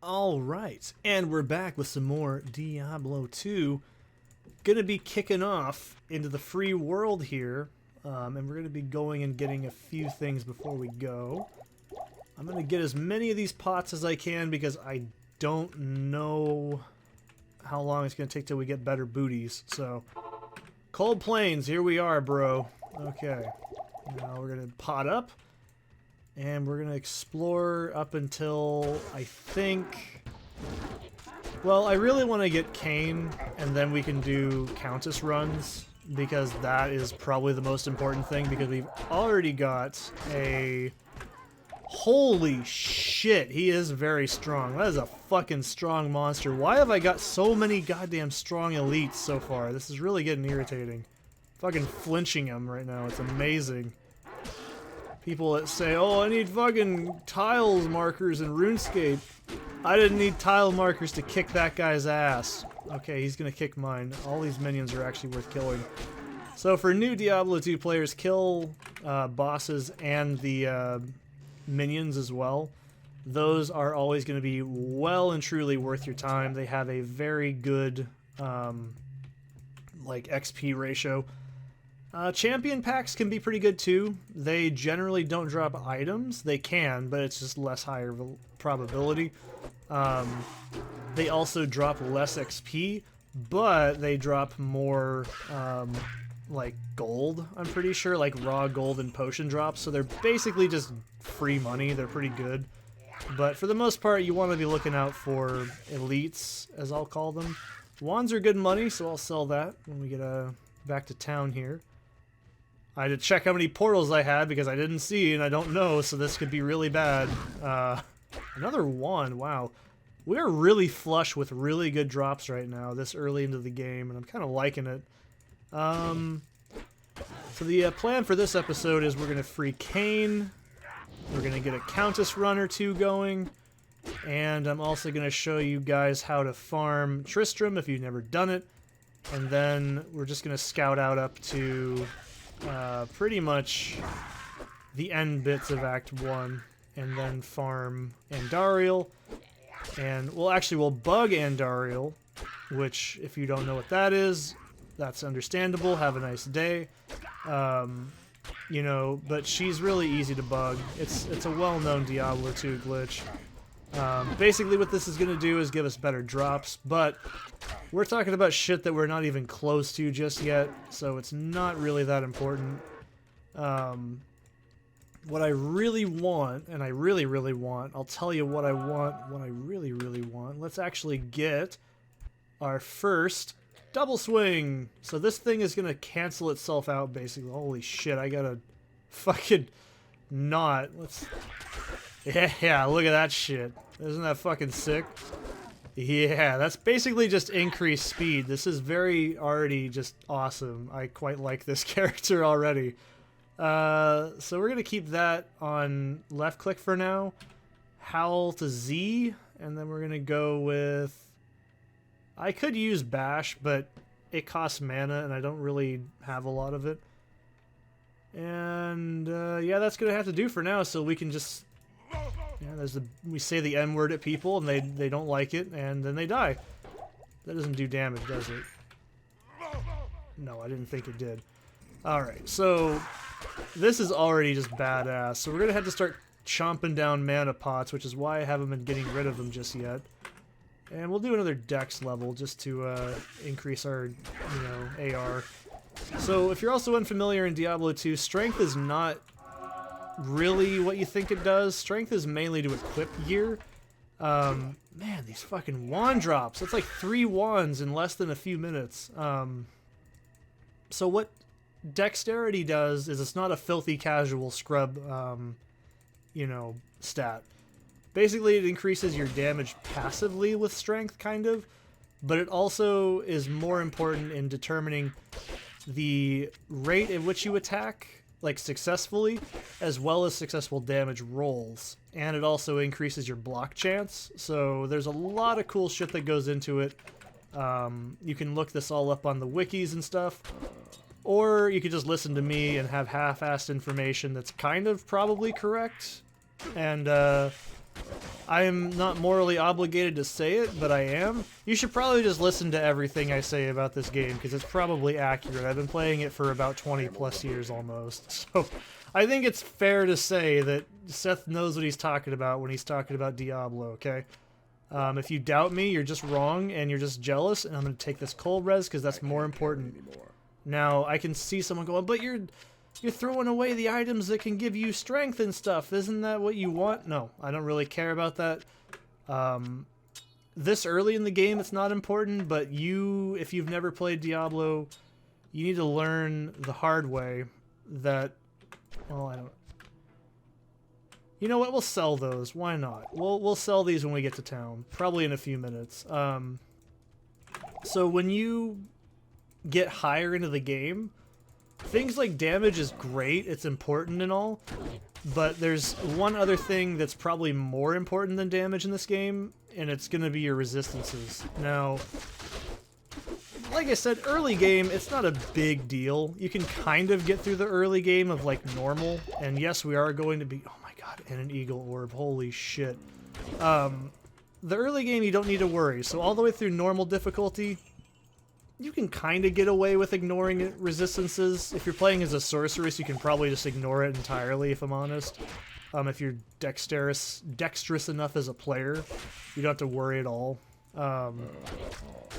Alright, and we're back with some more Diablo 2. Gonna be kicking off into the free world here, and we're gonna be going and getting a few things before we go. I'm gonna get as many of these pots as I can because I don't know how long it's gonna take till we get better booties, so... Cold Plains, here we are, bro. Okay, now we're gonna pot up. And we're going to explore up until, I think... Well, I really want to get Cain, and then we can do Countess runs, because that is probably the most important thing, because we've already got a... Holy shit, he is very strong. That is a fucking strong monster. Why have I got so many goddamn strong elites so far? This is really getting irritating. Fucking flinching him right now, it's amazing. People that say, oh, I need fucking tiles markers in RuneScape. I didn't need tile markers to kick that guy's ass. Okay, he's gonna kick mine. All these minions are actually worth killing. So for new Diablo 2 players, kill bosses and the minions as well. Those are always going to be well and truly worth your time. They have a very good like XP ratio. Champion packs can be pretty good too. They generally don't drop items. They can, but it's just less higher probability. They also drop less XP, but they drop more like gold, I'm pretty sure, like raw gold and potion drops. So they're basically just free money. They're pretty good. But for the most part, you want to be looking out for elites, as I'll call them. Wands are good money, so I'll sell that when we get back to town here. I had to check how many portals I had because I didn't see and I don't know, so this could be really bad. Another wand, wow. We're really flush with really good drops right now this early into the game, and I'm kind of liking it. So the plan for this episode is we're going to free Cain, we're going to get a Countess run or two going, and I'm also going to show you guys how to farm Tristram if you've never done it, and then we're just going to scout out up to... pretty much the end bits of Act 1, and then farm Andariel, and we'll bug Andariel, which, if you don't know what that is, that's understandable, have a nice day, you know, but she's really easy to bug. It's a well-known Diablo 2 glitch. Basically what this is going to do is give us better drops, but we're talking about shit that we're not even close to just yet, so it's not really that important. What I really want, and I really, really want, I'll tell you what I want, what I really, really want. Let's actually get our first double swing. So this thing is going to cancel itself out, basically. Holy shit, I gotta fucking not. Let's... Yeah, look at that shit. Isn't that fucking sick? Yeah, that's basically just increased speed. This is already just awesome. I quite like this character already. So we're going to keep that on left click for now. Howl to Z, and then we're going to go with... I could use Bash, but it costs mana, and I don't really have a lot of it. And yeah, that's going to have to do for now, so we can just... Yeah, we say the N word at people and they don't like it and then they die. That doesn't do damage, does it? No, I didn't think it did. Alright, so this is already just badass. So we're gonna have to start chomping down mana pots, which is why I haven't been getting rid of them just yet. And we'll do another dex level just to increase our, you know, AR. So if you're also unfamiliar in Diablo 2, strength is not really what you think it does. Strength is mainly to equip gear. Man, these fucking wand drops. That's like 3 wands in less than a few minutes. So what dexterity does is it's not a filthy casual scrub, you know, stat. Basically, it increases your damage passively with strength, kind of, but it also is more important in determining the rate at which you attack, like successfully, as well as successful damage rolls, and it also increases your block chance. So there's a lot of cool shit that goes into it. You can look this all up on the wikis and stuff, or you could just listen to me and have half-assed information that's kind of probably correct. And I am not morally obligated to say it, but I am. You should probably just listen to everything I say about this game, because it's probably accurate. I've been playing it for about 20 plus years almost, so I think it's fair to say that Seth knows what he's talking about when he's talking about Diablo, okay? If you doubt me, you're just wrong, and you're just jealous, and I'm going to take this cold res, because that's more important. Now, I can see someone going, but you're throwing away the items that can give you strength and stuff. Isn't that what you want? No, I don't really care about that. This early in the game, it's not important, but if you've never played Diablo, you need to learn the hard way that, well, I don't... You know what? We'll sell those. Why not? We'll sell these when we get to town, probably in a few minutes. So when you get higher into the game, things like damage is great, it's important and all, but there's one other thing that's probably more important than damage in this game, and it's going to be your resistances. Now, like I said, early game, it's not a big deal. You can kind of get through the early game of, like, normal, and yes, we are going to be... Oh my god, and an eagle orb, holy shit. The early game, you don't need to worry, so all the way through normal difficulty, you can kind of get away with ignoring resistances. If you're playing as a sorceress, you can probably just ignore it entirely, if I'm honest. If you're dexterous enough as a player, you don't have to worry at all. But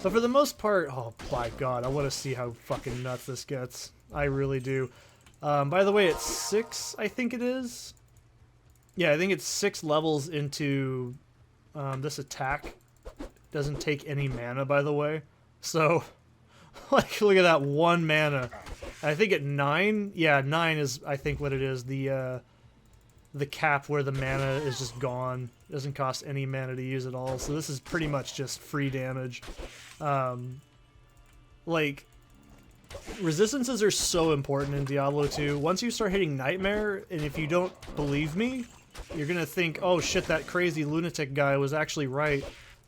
for the most part, oh my god, I want to see how fucking nuts this gets. I really do. By the way, it's 6, I think it is. Yeah, I think it's 6 levels into this attack. Doesn't take any mana, by the way. So... Like, look at that, 1 mana. I think at 9, yeah, 9 is, I think, what it is. The cap where the mana is just gone. It doesn't cost any mana to use at all. So this is pretty much just free damage. Like, resistances are so important in Diablo 2. Once you start hitting Nightmare, and if you don't believe me, you're gonna think, oh shit, that crazy lunatic guy was actually right.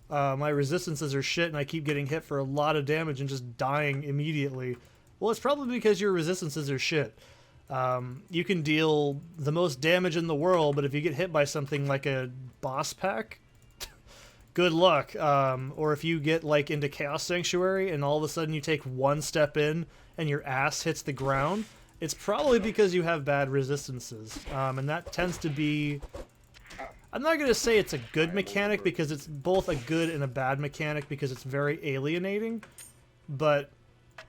My resistances are shit and I keep getting hit for a lot of damage and just dying immediately. Well, it's probably because your resistances are shit. You can deal the most damage in the world, but if you get hit by something like a boss pack, good luck. Or if you get like into Chaos Sanctuary and all of a sudden you take 1 step in and your ass hits the ground, it's probably because you have bad resistances. And that tends to be... I'm not going to say it's a good mechanic because it's both a good and a bad mechanic because it's very alienating, but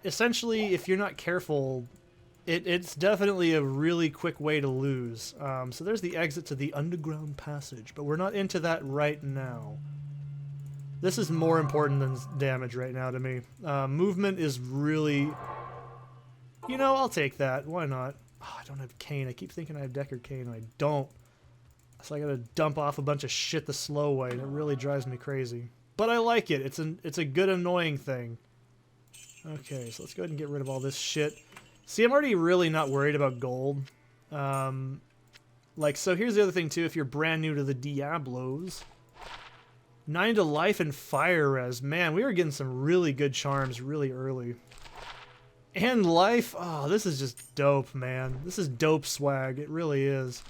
essentially if you're not careful, it's definitely a really quick way to lose. So there's the exit to the underground passage, but we're not into that right now. This is more important than damage right now to me. Movement is really... You know, I'll take that. Why not? Oh, I don't have Cane. I keep thinking I have Deckard Cane and I don't. So I gotta dump off a bunch of shit the slow way, and it really drives me crazy. But I like it. It's a good annoying thing. Okay, so let's go ahead and get rid of all this shit. See, I'm already really not worried about gold. Like, so here's the other thing too. If you're brand new to the Diablos, 9 to life and fire res. Man, we were getting some really good charms really early. And life. Oh, this is just dope, man. This is dope swag. It really is.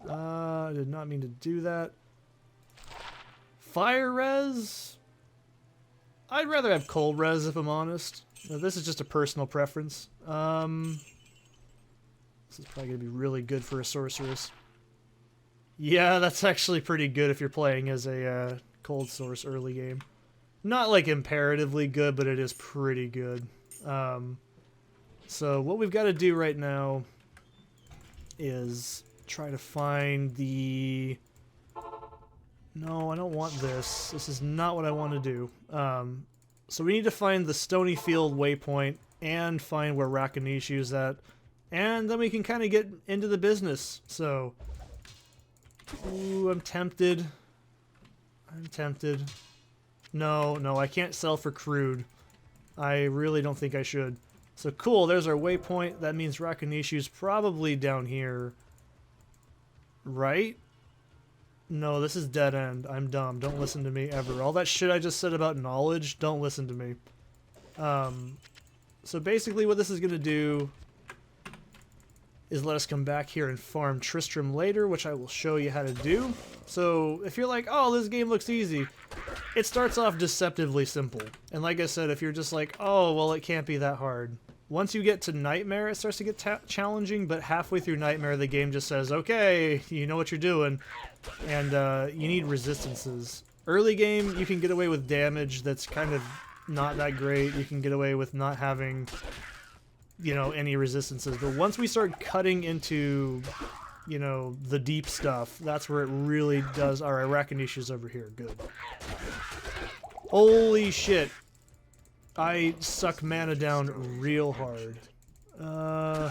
I did not mean to do that. Fire res? I'd rather have cold res, if I'm honest. This is just a personal preference. This is probably going to be really good for a sorceress. Yeah, that's actually pretty good if you're playing as a cold source early game. Not like imperatively good, but it is pretty good. So what we've got to do right now is... try to find the... No, I don't want this. This is not what I want to do. So we need to find the Stony Field waypoint and find where Rakanishu is at. And then we can kind of get into the business. So... Ooh, I'm tempted. I'm tempted. No, I can't sell for crude. I really don't think I should. So cool, there's our waypoint. That means Rakanishu's probably down here. Right? No, this is dead end. I'm dumb. Don't listen to me ever. All that shit I just said about knowledge, don't listen to me. So basically what this is going to do is let us come back here and farm Tristram later, which I will show you how to do. So if you're like, oh, this game looks easy, it starts off deceptively simple. And like I said, if you're just like, oh, well, it can't be that hard. Once you get to Nightmare, it starts to get challenging, but halfway through Nightmare, the game just says, okay, you know what you're doing, and you need resistances. Early game, you can get away with damage that's kind of not that great. You can get away with not having, you know, any resistances. But once we start cutting into, you know, the deep stuff, that's where it really does. All right, Rakanish's over here. Good. Holy shit. I suck mana down real hard. I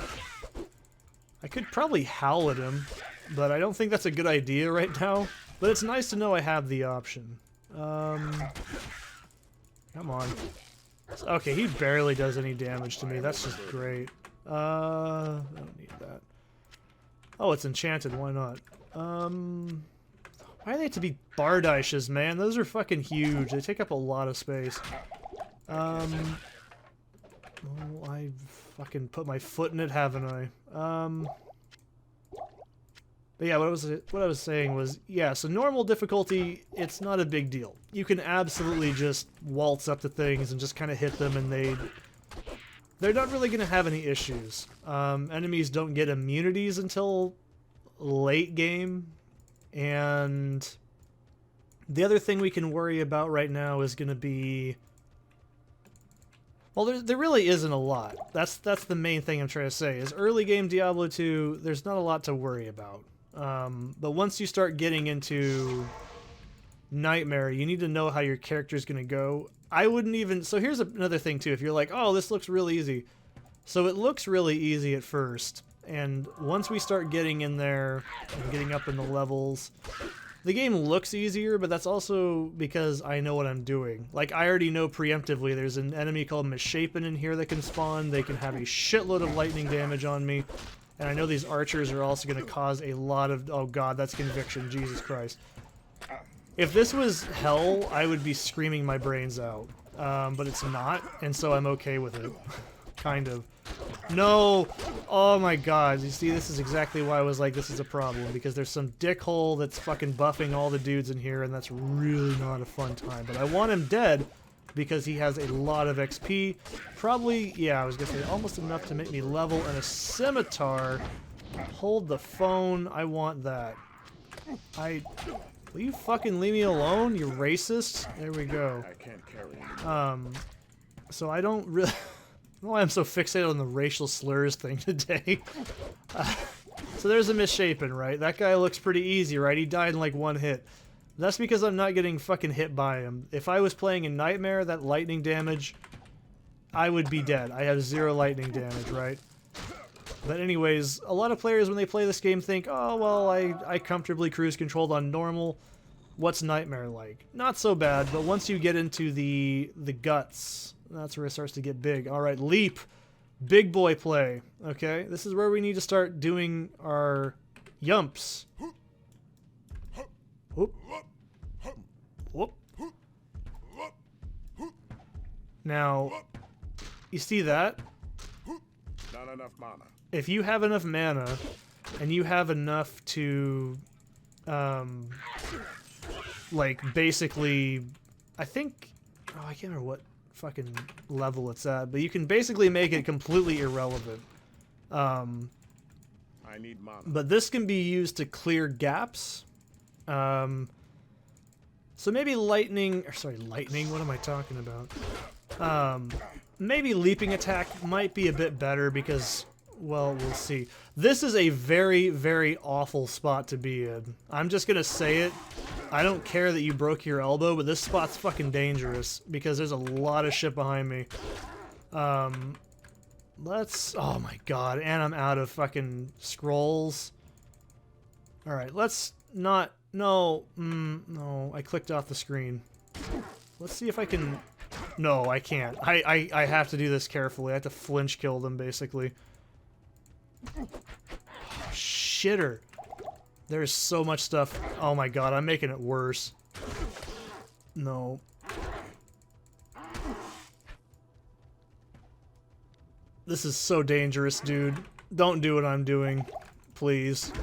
could probably howl at him, but I don't think that's a good idea right now. But it's nice to know I have the option. Come on. Okay, he barely does any damage to me. That's just great. I don't need that. Oh, it's enchanted. Why not? Why do they have to be Bardishas, man? Those are fucking huge. They take up a lot of space. Well, I fucking put my foot in it, haven't I? But yeah, what I was saying was, yeah, so normal difficulty, it's not a big deal. You can absolutely just waltz up to things and just kind of hit them, and they're not really going to have any issues. Enemies don't get immunities until late game, and the other thing we can worry about right now is going to be... Well, there really isn't a lot. That's the main thing I'm trying to say, is early game Diablo 2, there's not a lot to worry about. But once you start getting into Nightmare, you need to know how your character's going to go. I wouldn't even... So here's another thing, too. If you're like, oh, this looks really easy. So it looks really easy at first. And once we start getting in there and getting up in the levels... The game looks easier, but that's also because I know what I'm doing. Like, I already know preemptively there's an enemy called Misshapen in here that can spawn. They can have a shitload of lightning damage on me. And I know these archers are also going to cause a lot of... Oh god, that's conviction. Jesus Christ. If this was hell, I would be screaming my brains out. But it's not, and so I'm okay with it. Kind of. No! Oh my god, you see, this is exactly why I was like, this is a problem, because there's some dickhole that's fucking buffing all the dudes in here, and that's really not a fun time. But I want him dead, because he has a lot of XP. Probably, yeah, I was gonna say, almost enough to make me level, and a scimitar. Hold the phone, I want that. Will you fucking leave me alone, you racist? There we go. I can't carry it. So I don't really... I don't know why I'm so fixated on the racial slurs thing today. So there's a Misshapen, right? That guy looks pretty easy, right? He died in like one hit. That's because I'm not getting fucking hit by him. If I was playing in Nightmare, that lightning damage, I would be dead. I have 0 lightning damage, right? But anyways, a lot of players when they play this game think, oh, well, I comfortably cruise controlled on normal. What's Nightmare like? Not so bad, but once you get into the guts... That's where it starts to get big. Alright, leap. Big boy play. Okay, this is where we need to start doing our yumps. Whoop. Whoop. Now, you see that? Not enough mana. If you have enough mana, and you have enough to, like, basically, I think, oh, I can't remember what fucking level it's at, but you can basically make it completely irrelevant. I need mana. But this can be used to clear gaps. So maybe lightning, what am I talking about? Maybe leaping attack might be a bit better because, well, we'll see. This is a very, very awful spot to be in. I'm just gonna say it. I don't care that you broke your elbow, but this spot's fucking dangerous because there's a lot of shit behind me. Let's... Oh my god, and I'm out of fucking scrolls. Alright, let's not... No, no, I clicked off the screen. Let's see if I can... No, I can't. I have to do this carefully. I have to flinch kill them, basically. Oh, shitter. There's so much stuff. Oh my god, I'm making it worse. No. This is so dangerous, dude. Don't do what I'm doing, please.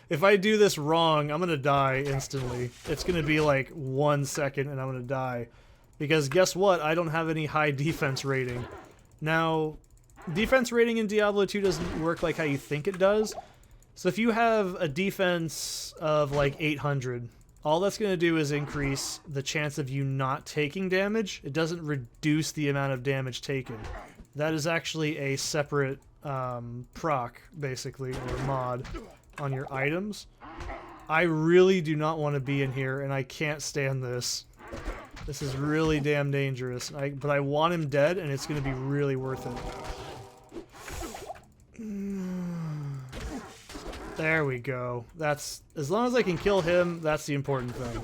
If I do this wrong, I'm gonna die instantly. It's gonna be like 1 second and I'm gonna die. Because guess what? I don't have any high defense rating. Now, defense rating in Diablo 2 doesn't work like how you think it does. So if you have a defense of like 800, all that's gonna do is increase the chance of you not taking damage. It doesn't reduce the amount of damage taken. That is actually a separate proc, basically, or mod on your items. I really do not want to be in here, and I can't stand this. This is really damn dangerous. But I want him dead, and it's going to be really worth it. There we go. That's, as long as I can kill him, that's the important thing.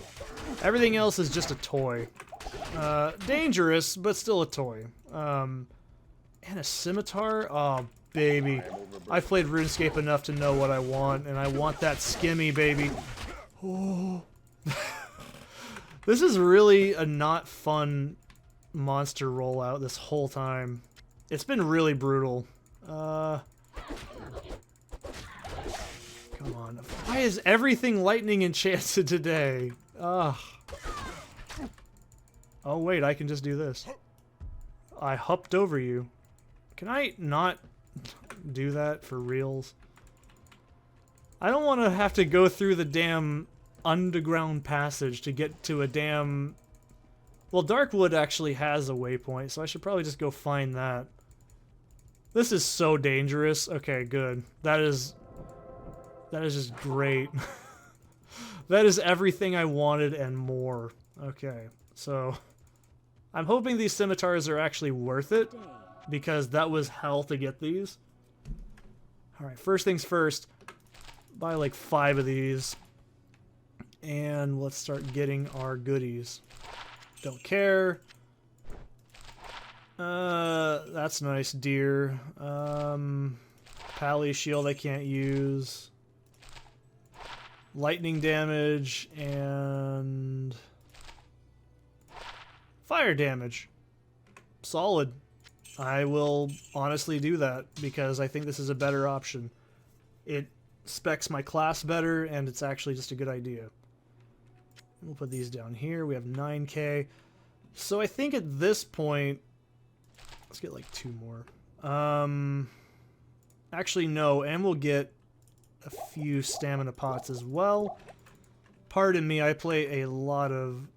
Everything else is just a toy. Dangerous, but still a toy. And a scimitar? Oh, baby. I've played RuneScape enough to know what I want, and I want that skimmy, baby. Oh. This is really a not fun monster rollout this whole time. It's been really brutal. Come on. Why is everything lightning enchanted today? Ugh. Oh, wait, I can just do this. I hopped over you. Can I not do that for reals? I don't want to have to go through the damn underground passage to get to a damn... Well, Darkwood actually has a waypoint, so I should probably just go find that. This is so dangerous. Okay, good. That is just great. That is everything I wanted and more. Okay, so I'm hoping these scimitars are actually worth it, because that was hell to get these. Alright, first things first, buy like 5 of these, and let's start getting our goodies. Don't care. That's nice, deer. Pally shield I can't use. Lightning damage and fire damage. Solid. I will honestly do that because I think this is a better option. It specs my class better and it's actually just a good idea. We'll put these down here. We have 9k. So I think at this point, let's get like 2 more. Actually no, and we'll get a few stamina pots as well. Pardon me, I play a lot of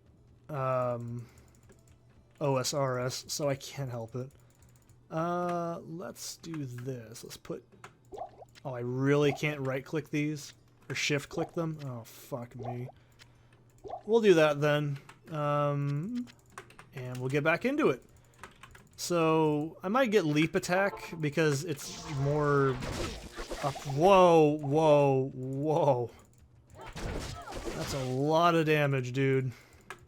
OSRS, so I can't help it. Let's do this. Let's put... Oh, I really can't right-click these? Or shift-click them? Oh, fuck me. We'll do that then. And we'll get back into it. So, I might get leap attack, because it's more... up. Whoa, whoa, whoa. That's a lot of damage, dude.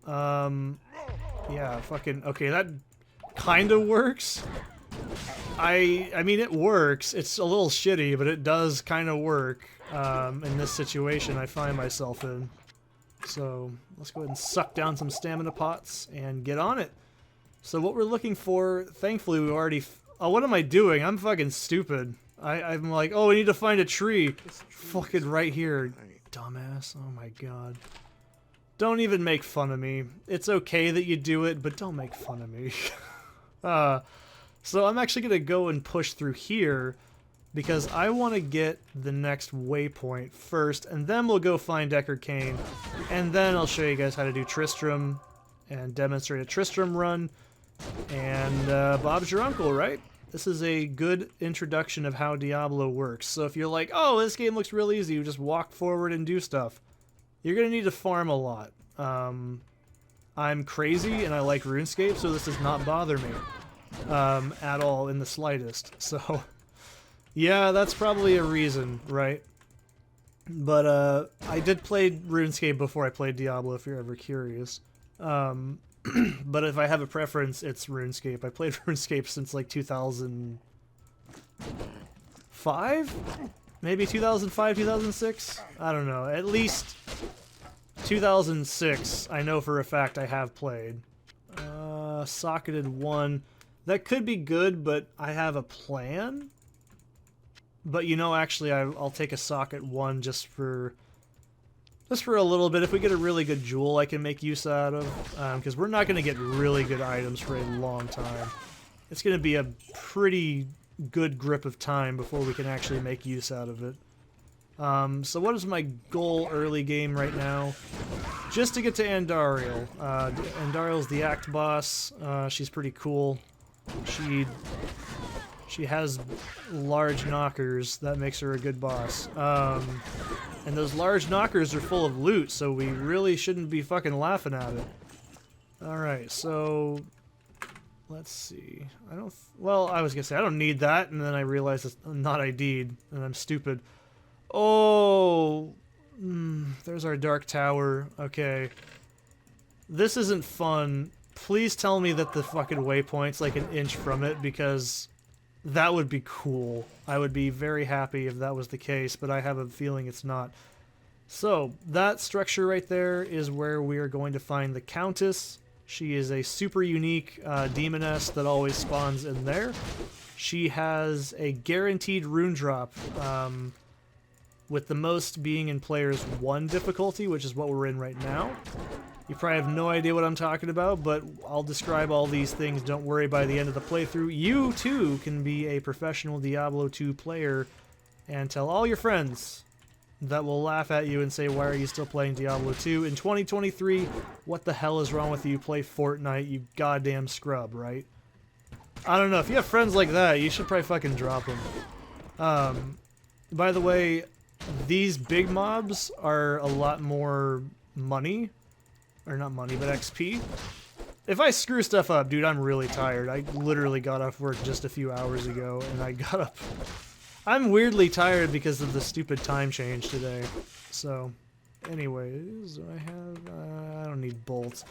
Yeah, fucking... Okay, that kind of works. I mean, it works. It's a little shitty, but it does kind of work in this situation I find myself in. So, let's go ahead and suck down some stamina pots and get on it. So what we're looking for, thankfully we already... Oh, what am I doing? I'm fucking stupid. I'm like, oh, we need to find a tree. Fucking right here, dumbass. Oh my god. Don't even make fun of me. It's okay that you do it, but don't make fun of me. So I'm actually going to go and push through here because I want to get the next waypoint first, and then we'll go find Deckard Cain, and then I'll show you guys how to do Tristram and demonstrate a Tristram run, and Bob's your uncle, right? This is a good introduction of how Diablo works. So if you're like, oh, this game looks real easy, you just walk forward and do stuff, you're going to need to farm a lot. I'm crazy and I like RuneScape, so this does not bother me at all in the slightest. So, yeah, that's probably a reason, right? But I did play RuneScape before I played Diablo, if you're ever curious. But if I have a preference, it's RuneScape. I played RuneScape since like 2005? Maybe 2005, 2006? I don't know. At least 2006, I know for a fact I have played. Socketed 1. That could be good, but I have a plan But you know, actually, I'll take a socket 1 just for a little bit. If we get a really good jewel I can make use out of, because we're not going to get really good items for a long time. It's going to be a pretty good grip of time before we can actually make use out of it. So what is my goal early game right now? Just to get to Andariel. Andariel's the act boss. She's pretty cool. She has large knockers. That makes her a good boss. And those large knockers are full of loot, so we really shouldn't be fucking laughing at it. Alright, so... let's see. Well, I was gonna say, I don't need that, and then I realized it's not ID'd, and I'm stupid. Oh... there's our Dark Tower. Okay. This isn't fun. Please tell me that the fucking waypoint's like an inch from it, because that would be cool. I would be very happy if that was the case, but I have a feeling it's not. So, that structure right there is where we are going to find the Countess. She is a super unique demoness that always spawns in there. She has a guaranteed rune drop, with the most being in Players 1 difficulty, which is what we're in right now. You probably have no idea what I'm talking about, but I'll describe all these things. Don't worry, by the end of the playthrough, you too can be a professional Diablo 2 player and tell all your friends that will laugh at you and say, why are you still playing Diablo 2? In 2023, what the hell is wrong with you? Play Fortnite, you goddamn scrub, right? I don't know. If you have friends like that, you should probably fucking drop them. By the way, these big mobs are a lot more money. Or not money, but XP. If I screw stuff up, dude, I'm really tired. I literally got off work just a few hours ago, and I got up... I'm weirdly tired because of the stupid time change today. So, anyways, I don't need bolts.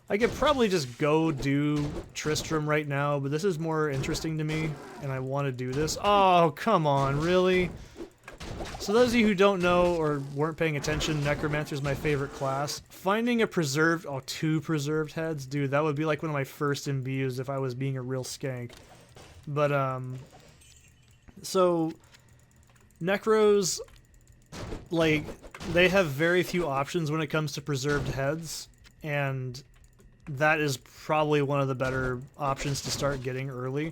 I could probably just go do Tristram right now, but this is more interesting to me, and I want to do this. Oh, come on, really? So those of you who don't know or weren't paying attention, Necromancer is my favorite class. Finding a preserved... oh, 2 preserved heads? Dude, that would be like one of my first imbues if I was being a real skank. But, so, Necros, like, they have very few options when it comes to preserved heads, and that is probably one of the better options to start getting early.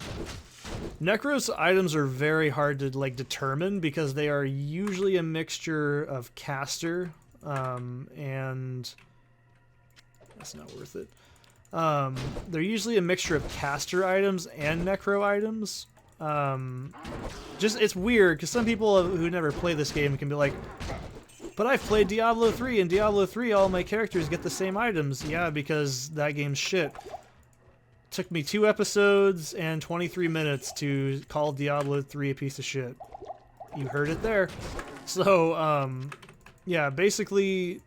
Necros items are very hard to, like, determine because they are usually a mixture of caster, and that's not worth it. They're usually a mixture of caster items and necro items. It's weird, because some people who never play this game can be like, but I've played Diablo 3, and Diablo 3 all my characters get the same items. Yeah, because that game's shit. Took me 2 episodes and 23 minutes to call Diablo 3 a piece of shit. You heard it there. So, yeah, basically,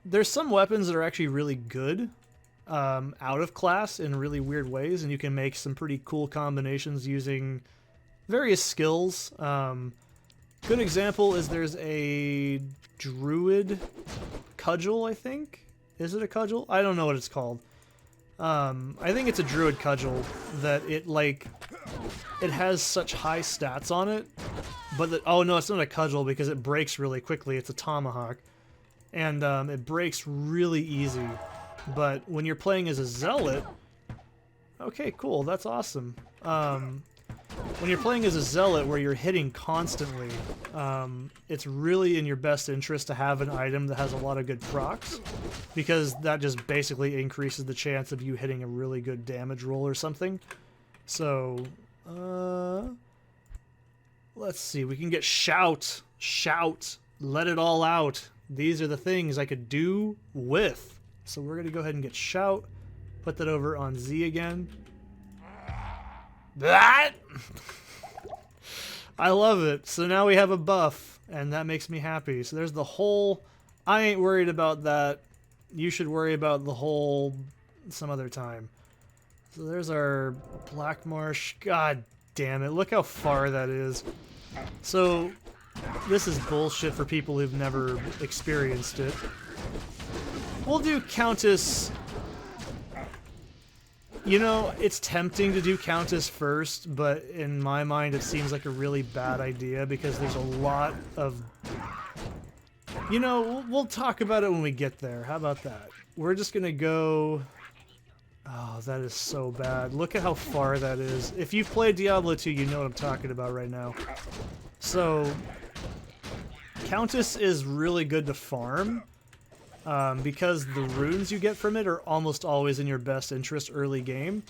there's some weapons that are actually really good out of class in really weird ways, and you can make some pretty cool combinations using various skills. Good example is there's a druid cudgel, I think? Is it a cudgel? I don't know what it's called. I think it's a druid cudgel that it has such high stats on it, but oh no, it's not a cudgel because it breaks really quickly. It's a tomahawk, and it breaks really easy. But when you're playing as a zealot, okay, cool, that's awesome. When you're playing as a zealot where you're hitting constantly, it's really in your best interest to have an item that has a lot of good procs, because that just basically increases the chance of you hitting a really good damage roll or something. So, let's see, we can get shout, let it all out. These are the things I could do with. So we're gonna go ahead and get shout, put that over on Z again. That I love it. So now we have a buff, and that makes me happy. So there's the whole. I ain't worried about that. You should worry about the whole some other time. So there's our Black Marsh. God damn it! Look how far that is. So this is bullshit for people who've never experienced it. We'll do Countess. You know, it's tempting to do Countess first, but in my mind it seems like a really bad idea because there's a lot of... You know, we'll talk about it when we get there. How about that? We're just gonna go... Oh, that is so bad. Look at how far that is. If you've played Diablo 2, you know what I'm talking about right now. So, Countess is really good to farm. Because the runes you get from it are almost always in your best interest early game.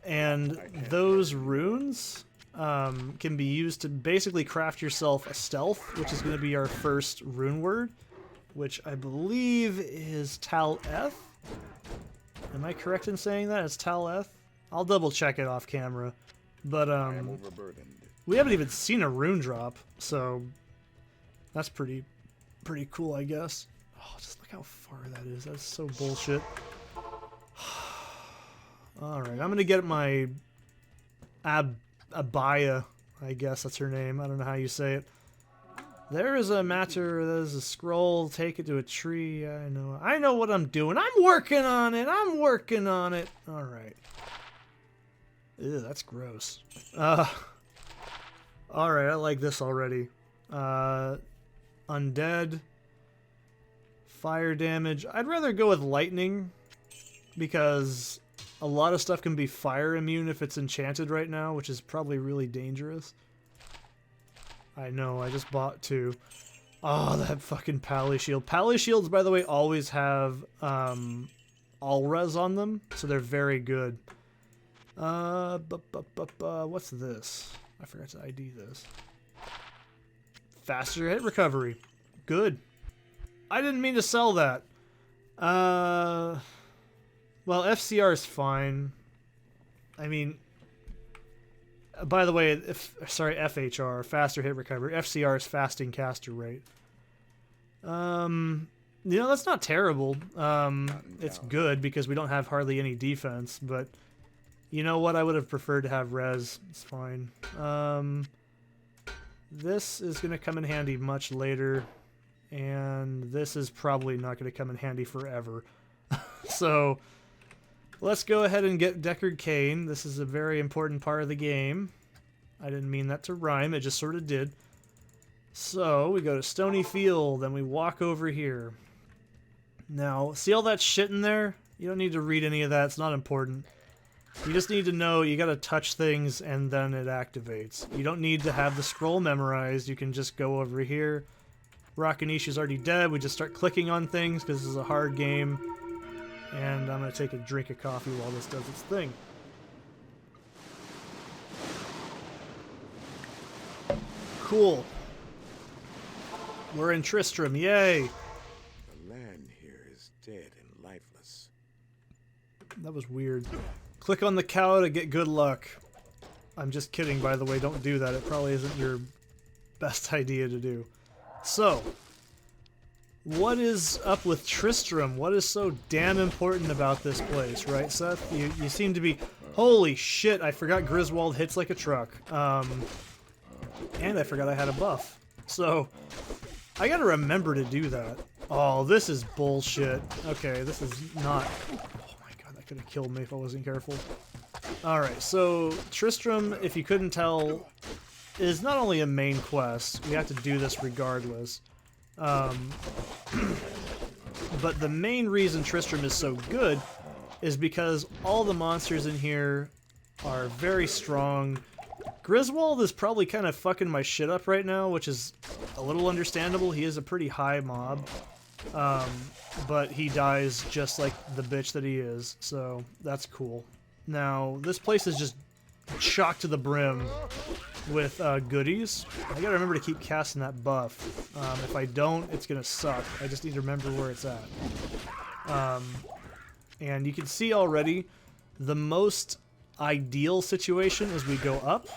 And those runes can be used to basically craft yourself a stealth, which is going to be our first rune word, which I believe is Tal-Eth. Am I correct in saying that? It's Tal-Eth? I'll double check it off camera. But we haven't even seen a rune drop, so that's pretty cool, I guess. Oh, just look how far that is. That's so bullshit. Alright, I'm gonna get my Abaya, I guess that's her name. I don't know how you say it. There is a matter, there's a scroll, take it to a tree. I know what I'm doing. I'm working on it! I'm working on it! Alright. Ew, that's gross. Alright, I like this already. Undead. Fire damage. I'd rather go with lightning because a lot of stuff can be fire immune if it's enchanted right now, which is probably really dangerous. I know, I just bought 2. Oh, that fucking Pally Shield. Pally Shields, by the way, always have all-res on them, so they're very good. What's this? I forgot to ID this. Faster hit recovery. Good. I didn't mean to sell that. Well, FCR is fine. I mean, by the way, FHR, faster hit recovery. FCR is fasting caster rate. You know, that's not terrible. It's good because we don't have hardly any defense, but you know what? I would have preferred to have res. It's fine. This is going to come in handy much later. And this is probably not going to come in handy forever. So, let's go ahead and get Deckard Cain. This is a very important part of the game. I didn't mean that to rhyme, it just sort of did. So, we go to Stony Field, and we walk over here. Now, see all that shit in there? You don't need to read any of that, it's not important. You just need to know you gotta touch things, and then it activates. You don't need to have the scroll memorized, you can just go over here. Rakanish is already dead. We just start clicking on things because this is a hard game. And I'm going to take a drink of coffee while this does its thing. Cool. We're in Tristram. Yay! The land here is dead and lifeless. That was weird. Click on the cow to get good luck. I'm just kidding, by the way. Don't do that. It probably isn't your best idea to do. So, what is up with Tristram? What is so damn important about this place, right, Seth? You seem to be... Holy shit, I forgot Griswold hits like a truck. And I forgot I had a buff. So, I gotta remember to do that. Oh, this is bullshit. Okay, this is not... Oh my god, that could have killed me if I wasn't careful. Alright, so Tristram, if you couldn't tell... is not only a main quest, we have to do this regardless. But the main reason Tristram is so good is because all the monsters in here are very strong. Griswold is probably kind of fucking my shit up right now, which is a little understandable. He is a pretty high mob. But he dies just like the bitch that he is, so that's cool. Now, this place is just chock to the brim with goodies. I gotta remember to keep casting that buff. If I don't, it's gonna suck. I just need to remember where it's at. And you can see already, the most ideal situation is we go up,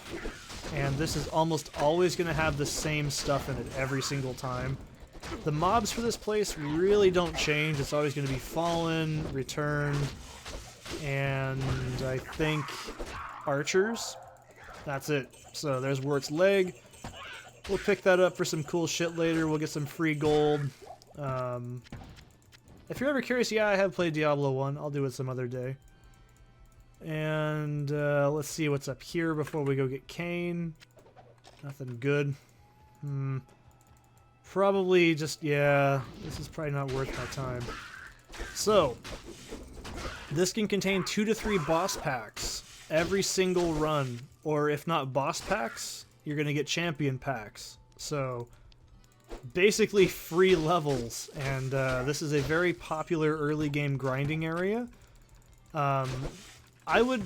and this is almost always gonna have the same stuff in it every single time. The mobs for this place really don't change. It's always gonna be Fallen, Returned, and I think archers. That's it. So there's Wirt's leg. We'll pick that up for some cool shit later. We'll get some free gold. If you're ever curious, yeah, I have played Diablo 1. I'll do it some other day. And let's see what's up here before we go get Kane. Nothing good. Probably just, yeah, this is probably not worth my time. So, this can contain 2 to 3 boss packs every single run. Or if not boss packs, you're going to get champion packs. So, basically free levels. And this is a very popular early game grinding area. I would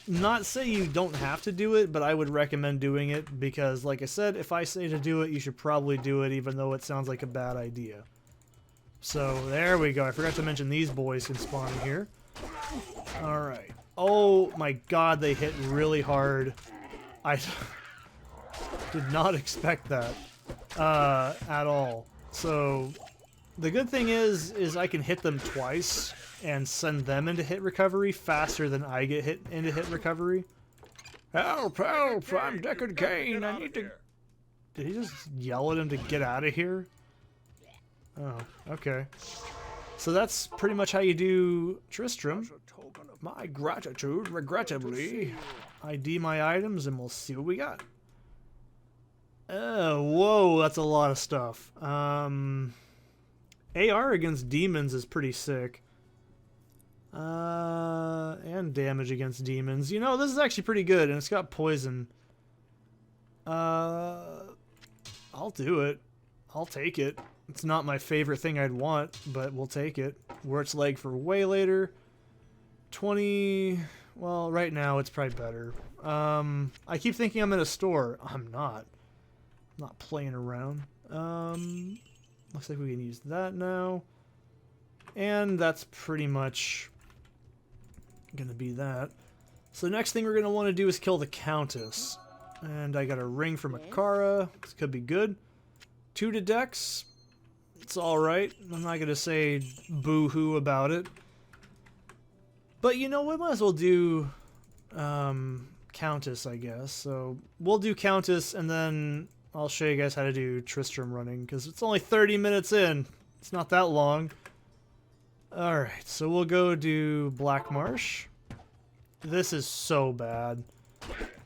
not say you don't have to do it, but I would recommend doing it because, like I said, if I say to do it, you should probably do it even though it sounds like a bad idea. So, there we go. I forgot to mention these boys can spawn in here. Alright. Oh my god, they hit really hard. I did not expect that at all. So, the good thing is I can hit them twice and send them into hit recovery faster than I get hit into hit recovery. Help, help, I'm Deckard Cain, I need to... Did he just yell at him to get out of here? Oh, okay. So that's pretty much how you do Tristram. My gratitude, regrettably. ID my items and we'll see what we got. Whoa, that's a lot of stuff. AR against demons is pretty sick. And damage against demons. You know, this is actually pretty good, and it's got poison. I'll do it. I'll take it. It's not my favorite thing I'd want, but we'll take it. Wurt's leg for way later. 20... Well, right now it's probably better. I keep thinking I'm in a store. I'm not. I'm not playing around. Looks like we can use that now. And that's pretty much gonna be that. So the next thing we're gonna want to do is kill the Countess. And I got a ring from Akara. This could be good. 2 to Dex. It's alright. I'm not gonna say boo-hoo about it. But you know, we might as well do Countess, I guess. So we'll do Countess and then I'll show you guys how to do Tristram running, because it's only 30 minutes in. It's not that long. Alright, so we'll go do Black Marsh. This is so bad.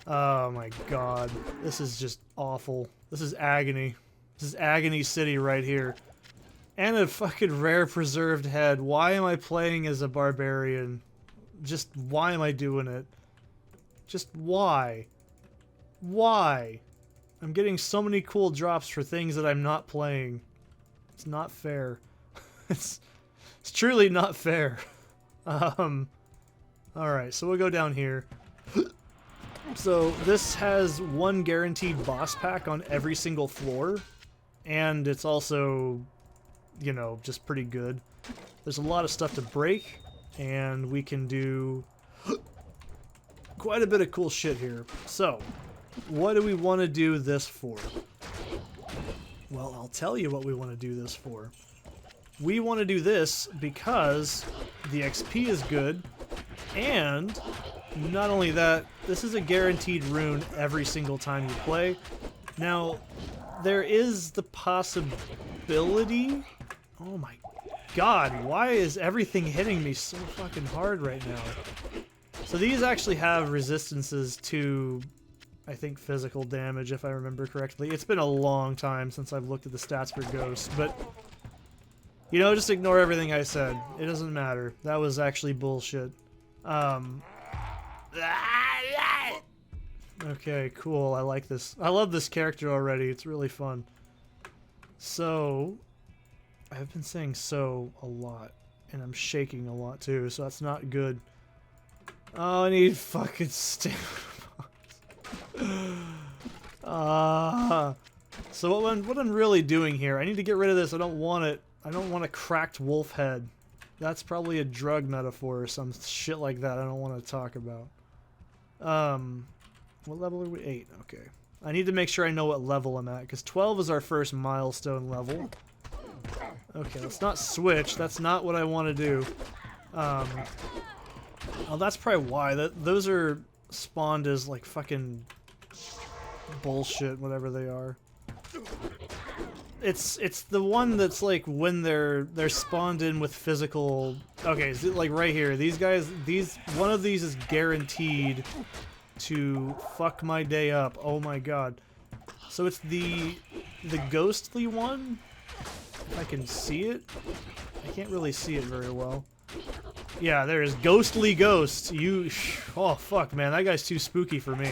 Oh my god. This is just awful. This is agony. This is Agony City right here. And a fucking rare preserved head. Why am I playing as a barbarian? Just why am I doing it? Just why? Why? I'm getting so many cool drops for things that I'm not playing. It's not fair. It's truly not fair. Alright, so we'll go down here. So this has 1 guaranteed boss pack on every single floor. And it's also, you know, just pretty good. There's a lot of stuff to break. And we can do quite a bit of cool shit here. So, what do we want to do this for? Well, I'll tell you what we want to do this for. We want to do this because the XP is good, and not only that, this is a guaranteed rune every single time you play. Now, there is the possibility... Oh my god, why is everything hitting me so fucking hard right now? So these actually have resistances to, I think, physical damage, if I remember correctly. It's been a long time since I've looked at the stats for Ghost, but... You know, just ignore everything I said. It doesn't matter. That was actually bullshit. Okay, cool. I like this. I love this character already. It's really fun. So, I've been saying so a lot, and I'm shaking a lot too, so that's not good. Oh, I need fucking stamina. So what I'm really doing here, I need to get rid of this. I don't want it. I don't want a cracked wolf head. That's probably a drug metaphor or some shit like that I don't want to talk about. What level are we? 8. Okay. I need to make sure I know what level I'm at, because 12 is our first milestone level. Okay, let's not switch. That's not what I want to do. Oh, that's probably why. Those are spawned as, like, fucking bullshit, whatever they are. It's the one that's like when they're spawned in with physical Okay, so like right here, these guys, one of these is guaranteed to fuck my day up. Oh my god. So it's the ghostly one? If I can see it? I can't really see it very well. Yeah, there is Ghostly Ghost. Oh fuck, man, that guy's too spooky for me.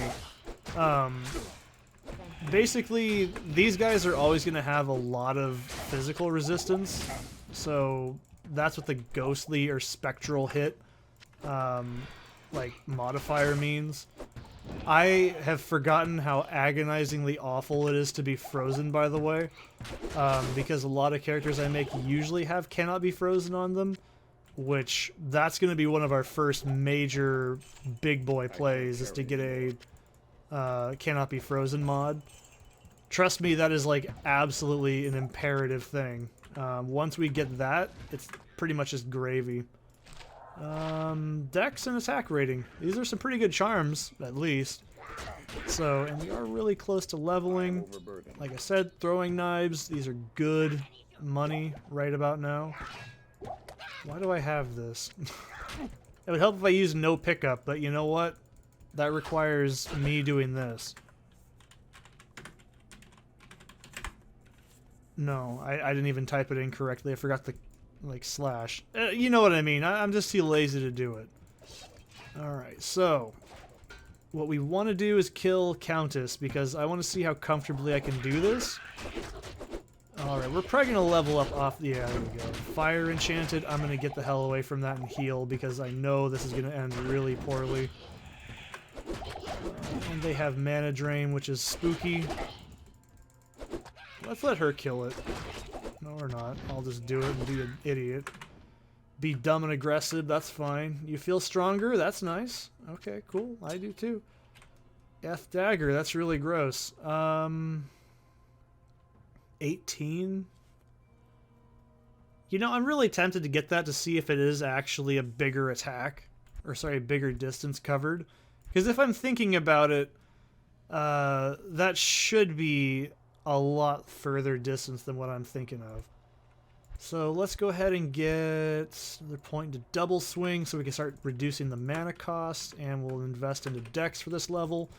Basically, these guys are always going to have a lot of physical resistance, so that's what the ghostly or spectral hit, like, modifier means. I have forgotten how agonizingly awful it is to be frozen, by the way, because a lot of characters I make usually have cannot be frozen on them, which that's going to be one of our first major big boy plays, is to get a cannot be frozen mod. Trust me, that is like absolutely an imperative thing. Once we get that, it's pretty much just gravy. Dex and attack rating. These are some pretty good charms, at least. So, and we are really close to leveling. Like I said, throwing knives. These are good money right about now. Why do I have this? It would help if I used no pickup, but you know what? That requires me doing this. No, I didn't even type it in correctly. I forgot the, like, slash. You know what I mean. I'm just too lazy to do it. Alright, so what we want to do is kill Countess, because I want to see how comfortably I can do this. Alright, we're probably going to level up off... Yeah, there we go. Fire Enchanted. I'm going to get the hell away from that and heal, because I know this is going to end really poorly. And they have Mana Drain, which is spooky. Let's let her kill it. No, or not. I'll just do it and be an idiot. Be dumb and aggressive, that's fine. You feel stronger? That's nice. Okay, cool. I do too. F Dagger, that's really gross. 18? You know, I'm really tempted to get that to see if it is actually a bigger attack. Or, sorry, a bigger distance covered. Because if I'm thinking about it, that should be a lot further distance than what I'm thinking of. So let's go ahead and get another point to double swing so we can start reducing the mana cost, and we'll invest into Dex for this level.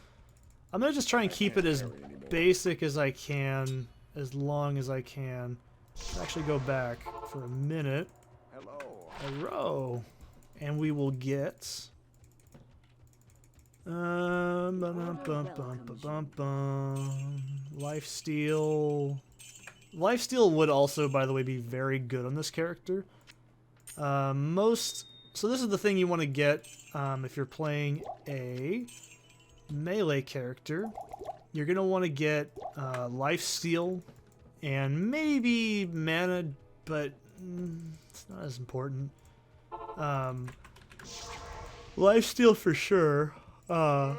I'm going to just try and keep it as basic as I can, as long as I can. Let's actually go back for a minute. Hello. And we will get... Lifesteal. Lifesteal would also, by the way, be very good on this character. So this is the thing you want to get if you're playing a melee character. You're going to want to get Lifesteal and maybe mana, but it's not as important. Lifesteal for sure. I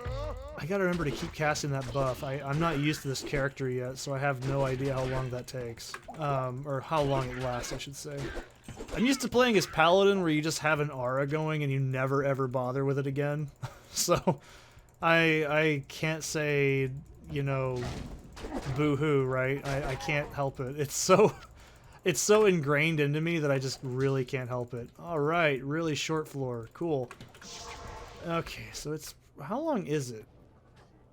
gotta remember to keep casting that buff. I'm not used to this character yet, so I have no idea how long that takes. Or how long it lasts, I should say. I'm used to playing as Paladin, where you just have an aura going and you never ever bother with it again. So, I can't say, you know, boo-hoo, right? I can't help it. It's so ingrained into me that I just really can't help it. Alright, really short floor. Cool. Okay, so it's... How long is it?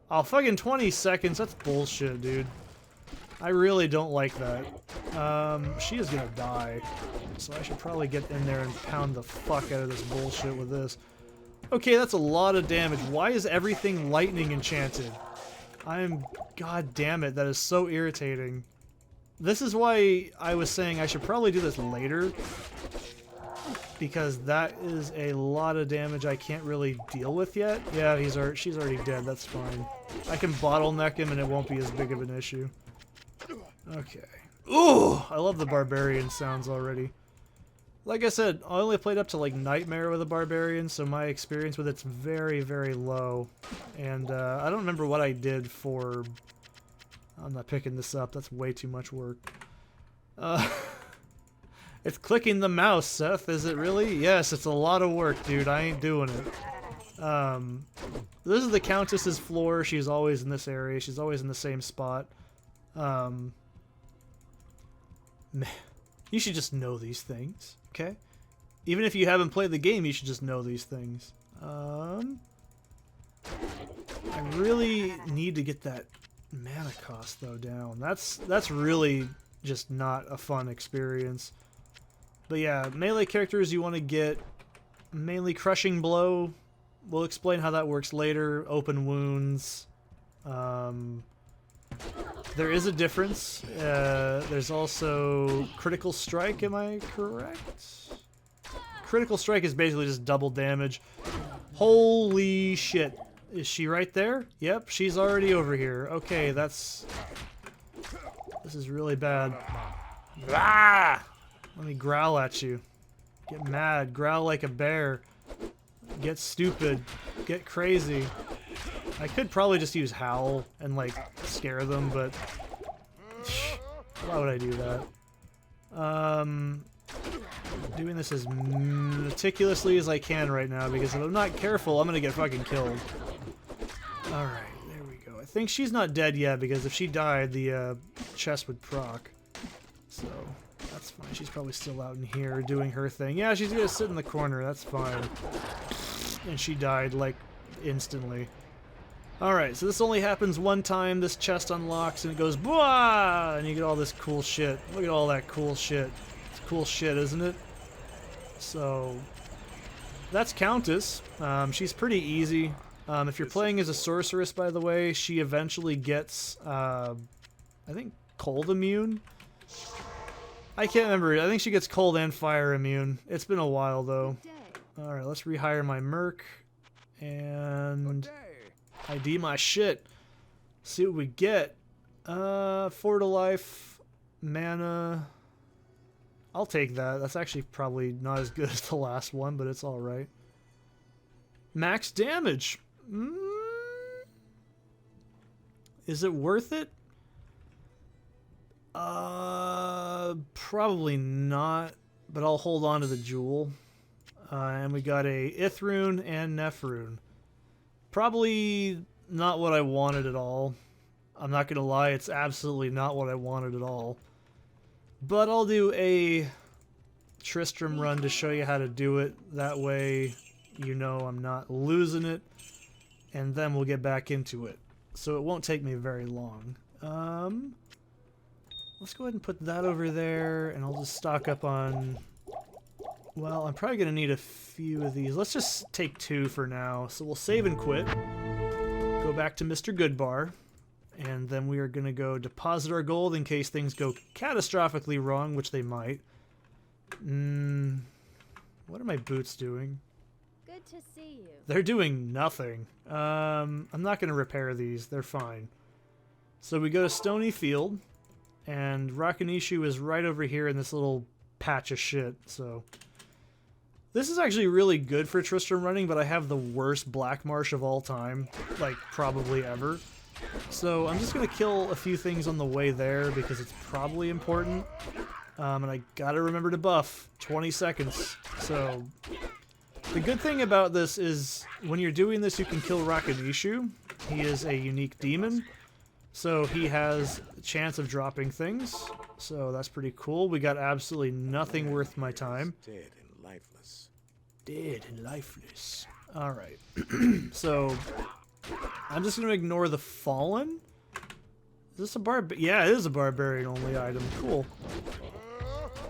Oh, fucking 20 seconds. That's bullshit, dude. I really don't like that. She is gonna die. So I should probably get in there and pound the fuck out of this bullshit with this. Okay, that's a lot of damage. Why is everything lightning enchanted? God damn it, that is so irritating. This is why I was saying I should probably do this later. Because that is a lot of damage I can't really deal with yet. Yeah, she's already dead, that's fine. I can bottleneck him and it won't be as big of an issue. Okay. Ooh! I love the Barbarian sounds already. Like I said, I only played up to like Nightmare with a Barbarian, so my experience with it's very, very low. And I don't remember what I did for... I'm not picking this up, that's way too much work. It's clicking the mouse, Seth, is it really? Yes, it's a lot of work, dude. I ain't doing it. This is the Countess's floor. She's always in this area. She's always in the same spot. Man, you should just know these things, okay? Even if you haven't played the game, you should just know these things. I really need to get that mana cost though down. That's really just not a fun experience. But yeah, melee characters you want to get mainly Crushing Blow. We'll explain how that works later. Open Wounds. There is a difference. There's also Critical Strike, am I correct? Critical Strike is basically just double damage. Holy shit. Is she right there? Yep, she's already over here. Okay, this is really bad. Ah! Let me growl at you. Get mad. Growl like a bear. Get stupid. Get crazy. I could probably just use Howl and, like, scare them, but why would I do that? Doing this as meticulously as I can right now, because if I'm not careful, I'm gonna get fucking killed. Alright, there we go. I think she's not dead yet, because if she died, the chest would proc. So, that's fine. She's probably still out in here doing her thing. Yeah, she's gonna sit in the corner, that's fine. And she died, like, instantly. Alright, so this only happens one time. This chest unlocks and it goes BWAH! And you get all this cool shit. Look at all that cool shit. It's cool shit, isn't it? So, that's Countess. She's pretty easy. If you're playing as a sorceress, by the way, she eventually gets, I think, cold immune? I can't remember. I think she gets cold and fire immune. It's been a while, though. Alright, let's rehire my merc. And ID my shit. See what we get. 4 to life. Mana. I'll take that. That's actually probably not as good as the last one, but it's alright. Max damage. Is it worth it? Probably not, but I'll hold on to the jewel. And we got a Ithrune and Nephrune. Probably not what I wanted at all. I'm not gonna lie, it's absolutely not what I wanted at all. But I'll do a Tristram run to show you how to do it. That way, you know I'm not losing it. And then we'll get back into it. So it won't take me very long. Let's go ahead and put that over there, and I'll just stock up on... Well, I'm probably going to need a few of these. Let's just take 2 for now. So we'll save and quit. Go back to Mr. Goodbar. And then we are going to go deposit our gold in case things go catastrophically wrong, which they might. What are my boots doing? Good to see you. They're doing nothing. I'm not going to repair these. They're fine. So we go to Stony Field. And Rakanishu is right over here in this little patch of shit. So this is actually really good for Tristram running, but I have the worst Black Marsh of all time. Like, probably ever. So I'm just going to kill a few things on the way there because it's probably important. And I gotta remember to buff 20 seconds. So the good thing about this is when you're doing this, you can kill Rakanishu. He is a unique demon. So he has a chance of dropping things. So that's pretty cool. We got absolutely nothing worth my time. Dead and lifeless. Dead and lifeless. Alright. So I'm just going to ignore the Fallen. Is this a Yeah, it is a Barbarian only item. Cool.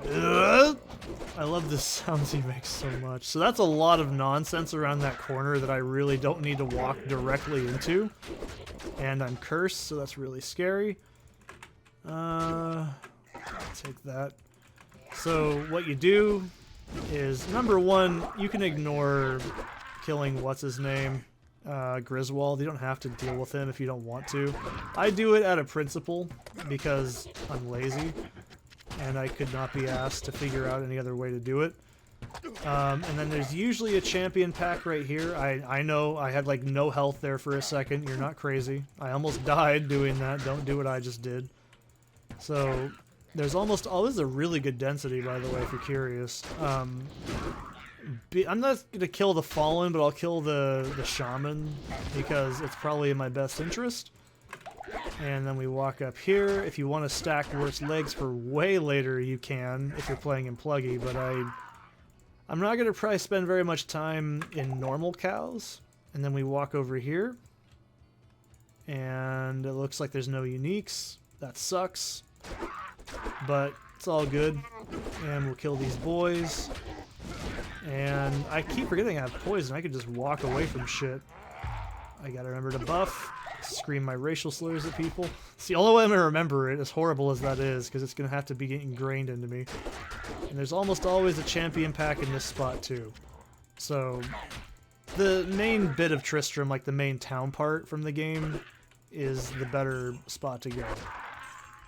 I love the sounds he makes so much. So that's a lot of nonsense around that corner that I really don't need to walk directly into. And I'm cursed, so that's really scary. I'll take that. So what you do is, number 1, you can ignore killing what's-his-name, Griswold. You don't have to deal with him if you don't want to. I do it out of principle because I'm lazy. And I could not be asked to figure out any other way to do it. And then there's usually a champion pack right here. I know I had like no health there for a second. You're not crazy. I almost died doing that. Don't do what I just did. So there's almost... Oh, this is a really good density, by the way, if you're curious. I'm not going to kill the Fallen, but I'll kill the Shaman because it's probably in my best interest. And then we walk up here. If you want to stack Worst Legs for way later, you can, if you're playing in Plugy, but I'm not going to probably spend very much time in normal cows. And then we walk over here. And it looks like there's no uniques. That sucks. But it's all good. And we'll kill these boys. And I keep forgetting I have poison. I could just walk away from shit. I gotta remember to buff. Scream my racial slurs at people. It's the only way I'm gonna remember it, as horrible as that is, because it's gonna have to be ingrained into me. And there's almost always a champion pack in this spot too. So the main bit of Tristram, like the main town part from the game, is the better spot to go.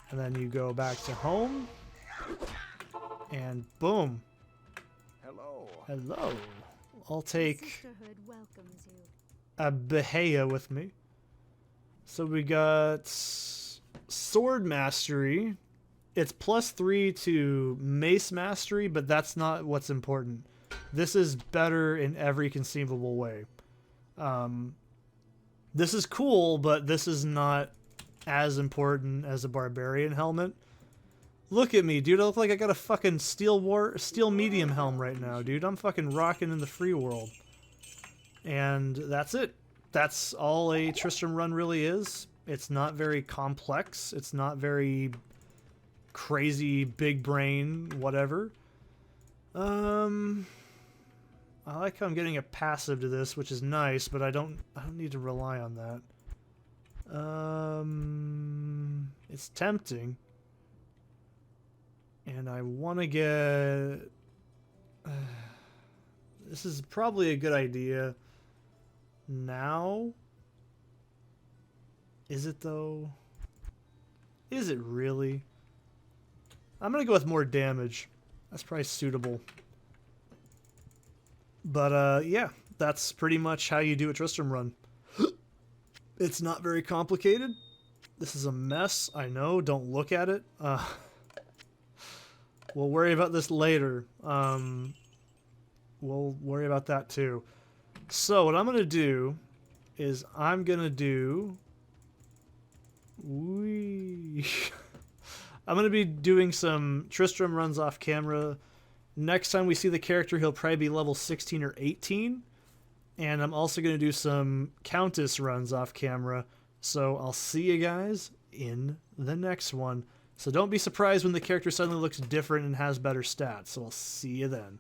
And then you go back to home, and boom. Hello. Hello. I'll take Sisterhood welcomes you. a Bahia with me. So we got Sword Mastery. It's +3 to Mace Mastery, but that's not what's important. This is better in every conceivable way. This is cool, but this is not as important as a Barbarian helmet. Look at me, dude. I look like I got a fucking steel medium helm right now, dude. I'm fucking rocking in the free world. And that's it. That's all a Tristram run really is. It's not very complex. It's not very crazy, big brain, whatever. I like how I'm getting a passive to this, which is nice, but I don't need to rely on that. It's tempting. And I want to get... this is probably a good idea. Now? Is it though? Is it really? I'm gonna go with more damage. That's probably suitable. But yeah, that's pretty much how you do a Tristram run. It's not very complicated. This is a mess, I know, don't look at it. We'll worry about this later. We'll worry about that too. So what I'm going to do is I'm going to do... I'm going to be doing some Tristram runs off camera. Next time we see the character, he'll probably be level 16 or 18. And I'm also going to do some Countess runs off camera. So I'll see you guys in the next one. So don't be surprised when the character suddenly looks different and has better stats. So I'll see you then.